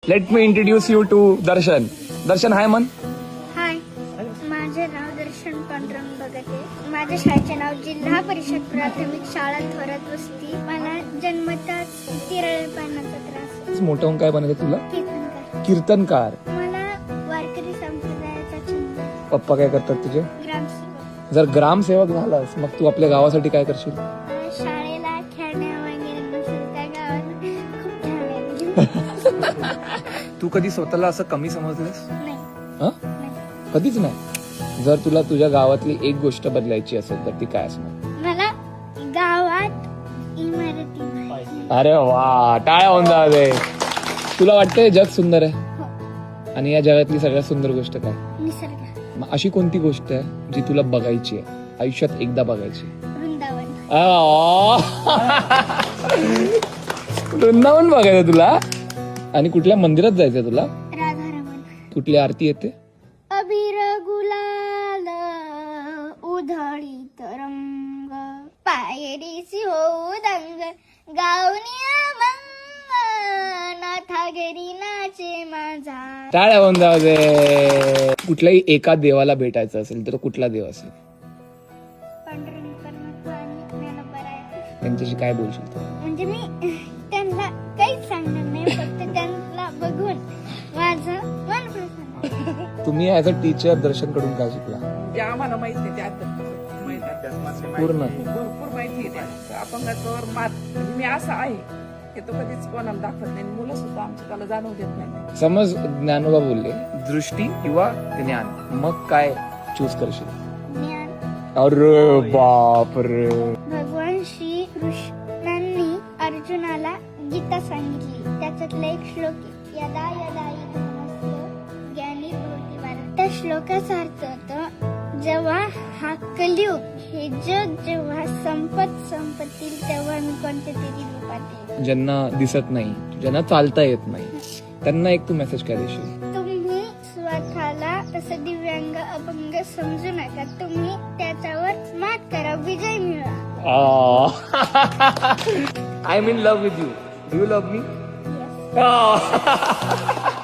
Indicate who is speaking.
Speaker 1: Late me introduce you to Darshan. Darshan hi man.
Speaker 2: Hi, माझे नाव दर्शन पांडुरंग बगटे. माझ्या शाळेचे नाव जिल्हा परिषद प्राथमिक शाळा थोरात वस्ती. मला जन्मताच तिरळे पाण्याचा त्रास.
Speaker 1: मोठं होऊन काय बनायचं तुला?
Speaker 2: कीर्तनकार.
Speaker 1: कीर्तनकार.
Speaker 2: मला वारकरी संप्रदायाचा छंद.
Speaker 1: पप्पा काय करतात तुझे?
Speaker 2: ग्रामसेवक.
Speaker 1: जर ग्रामसेवक झालास मग तू आपल्या गावासाठी काय करशील?
Speaker 2: शाळेला खेळण्या वगैरे नसेल त्या गावात खूप खेळण्या.
Speaker 1: तू कधी स्वतःला असं कमी समजलंस?
Speaker 2: नाही,
Speaker 1: हं?
Speaker 2: नाही.
Speaker 1: कधीच नाही. जर तुला तुझ्या गावातली एक गोष्ट बदलायची असेल तर ती काय असणार?
Speaker 2: मला गावात इमारती नाही.
Speaker 1: अरे वा, टाळ्या होऊन जाऊ दे. तुला वाटतंय जग सुंदर आहे?
Speaker 2: हो.
Speaker 1: आणि या जगातली सगळ्यात सुंदर गोष्ट काय?
Speaker 2: निसर्ग.
Speaker 1: मग अशी कोणती गोष्ट आहे जी तुला बघायची आहे, आयुष्यात एकदा बघायची?
Speaker 2: वृंदावन.
Speaker 1: वृंदावन बघायचं तुला? आणि कुठल्या मंदिरात जायचं तुला?
Speaker 2: राधारमण.
Speaker 1: कुठली आरती येते?
Speaker 2: अबीर गुलाल उधळी तरंग पायरीसी हो दंग गावनी अभंग नाथा घरी नाचे माझा.
Speaker 1: टाळ्या होऊन जाऊ दे. कुठल्याही एका देवाला भेटायचं असेल तर कुठला देव असेल?
Speaker 2: पांडुरंग परमात्मा आणि ज्ञानोबा.
Speaker 1: त्यांच्याशी काय बोलशील तू?
Speaker 2: म्हणजे मी त्यांना काहीच सांगणार नाही, फक्त त्यांना बघून माझं मन प्रसन्न आहे.
Speaker 1: तुम्ही ऍज अ टीचर दर्शन कडून काय शिकला?
Speaker 3: ते आम्हाला माहित नाही, त्या माहित आहे
Speaker 1: पूर्ण
Speaker 3: भरपूर माहिती आहे त्या अपंगाचं मात. मी असं आहे की तो कधीच कोणाला दाखवत नाही. मुलं सुद्धा आमची त्याला जाणवू देत नाही.
Speaker 1: समज ज्ञानोबा बोलले दृष्टी किंवा ज्ञान, मग काय चूज करशील?
Speaker 2: ज्ञान.
Speaker 1: अरे बाप रे.
Speaker 2: भगवान श्री कृष्णांनी अर्जुनाला गीता सांगितली. त्याच्यातला एक श्लोक आहे, यदा यदा हि धर्मस्य ग्लानिर्भवति भारत. त्या श्लोकाचा अर्थ होतो, जेव्हा हा कलियुग हे जग जेव्हा संपतील तेव्हा मी कोणत्या तरी रूपात येईल.
Speaker 1: ज्यांना दिसत नाही, ज्यांना चालता येत नाही, त्यांना एक तू मेसेज काय देशील?
Speaker 2: तुम्ही स्वतःला तसं दिव्यांग अपंग समजू नका. तुम्ही त्याच्यावर मात करा, विजय मिळवा.
Speaker 1: I am in love with you. Do you love me?
Speaker 2: Yes.